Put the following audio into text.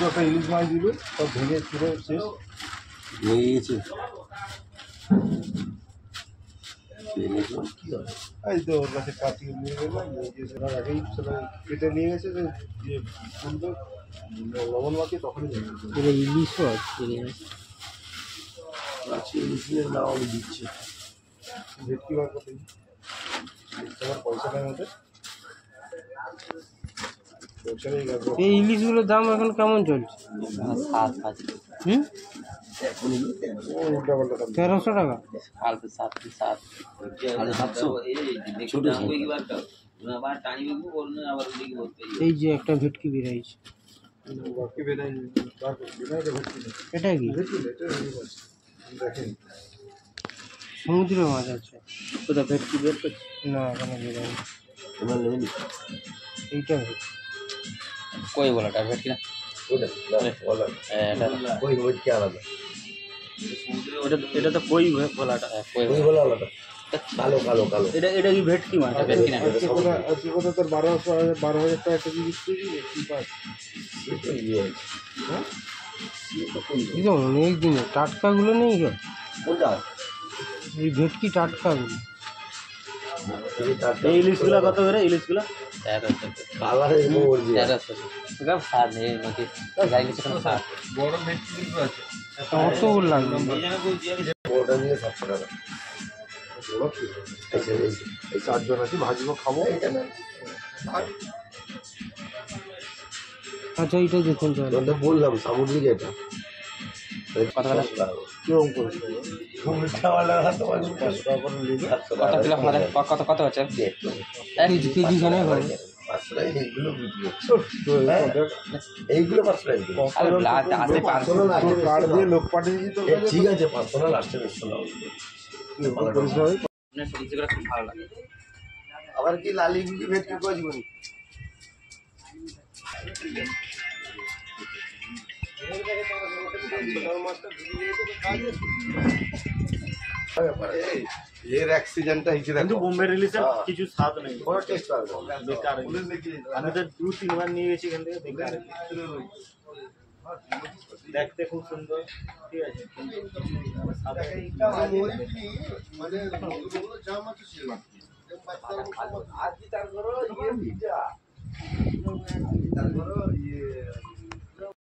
একটা ইলিশ মাছ দিল, সব ভেঙে চুরে শেষ ভেঙে গেছে। এই তো ওর কাছে কাটিয়ে নিয়ে গেলাম, নিয়ে গিয়ে সেটার আগেই সেটা কেটে নিয়ে গেছে, যে সুন্দর লবণ মাখিয়ে তখনই নিয়ে গেছে। এটা ইলিশও আছে। আচ্ছা, ইলিশের নাম আমি দিচ্ছি। ভেটকি বার করতে তোমার পয়সা নেই মধ্যে পয়সা নেই। এই ইলিশগুলোর দাম এখন কেমন চলছে? 7 আছে। হুম, উল্টা পাল্টা দাম। 1300 টাকা। हाल पे 7 750 ছোট এই যে একটা ভেটকি বেরাইছে, বাকি বেড়াই বার করছি না, এটা ভেটকি না। এটা কি ভেটকি না, এটা ইলিশ মাছ। দেখেন সমুদ্রের মাছ আছে? ওটা ভেটকি বের করছে। না, এখানে বেরাই। তোমার নেবেন এইটা ভেটকি। কই বলাটা ভেটকি না? ওটা না বলা এটা কই ভেটকি আলাদা, এটা তো কই বলাটা। কই কই বলা আলাদা, কালো কালো কালো। এটা কি ভেটকি মাছ? ভেটকি না। আজকে কোথায় তোর 12,000 টাকা কেজি বিক্রি কি পাস? সেটা ইয়ে আছে। হ্যাঁ এই তো অনেক দিনের টাটকাগুলো নেই গো, কোনটা এই ভেটকি টাটকাগুলো। এই ইলিশগুলো কত করে? ইলিশগুলো 1300। কালার এরকম বলছি 1300 এরকম 7 নেই নাকি? গাই ইলিশ এখন 7। বড় ভেটকি কিন্তু আছে, কত লাগবে? ওটা নিয়ে 700 টাকা। আচ্ছা এই 4 জন আছি, ভাজিও খাবো। আচ্ছা, এইটা দেখুন তাহলে। তোদের বললাম সামুদ্রিক এটা কত করে? কিরকম করেছিল? উল্টাওয়ালা হাত আমার 500 টাকা করে নিবি। কত কিলো আমাদের? কত হচ্ছে? কেজি খানে হবে। 500 টাকা এইগুলো বিক্রি হচ্ছে। তো এইগুলো 500 টাকা বিক্রি হচ্ছে। আরে লাট আছে 500 না, তোর কার্ড দিয়ে লোক পাঠিয়ে দিই তোর কাছে। ঠিক আছে 500 না, লাস্টে 100 নাও। করিস না ভাই। আপনার ইলিশগুলো খুব ভালো লাগে। আবার কি লালি গুলি ভেটকি কজবনি এর অ্যাক্সিডেন্টটা হিসেবে কিন্তু বোম্বে রিলিজের কিছু স্বাদ নেই, কোনো টেস্ট পাবে না। বেকার। আমি তো 2-3 বার নিয়ে গেছি এখান থেকে, বেকার। দেখতে খুব সুন্দর, ঠিক আছে, কিন্তু স্বাদ নেই।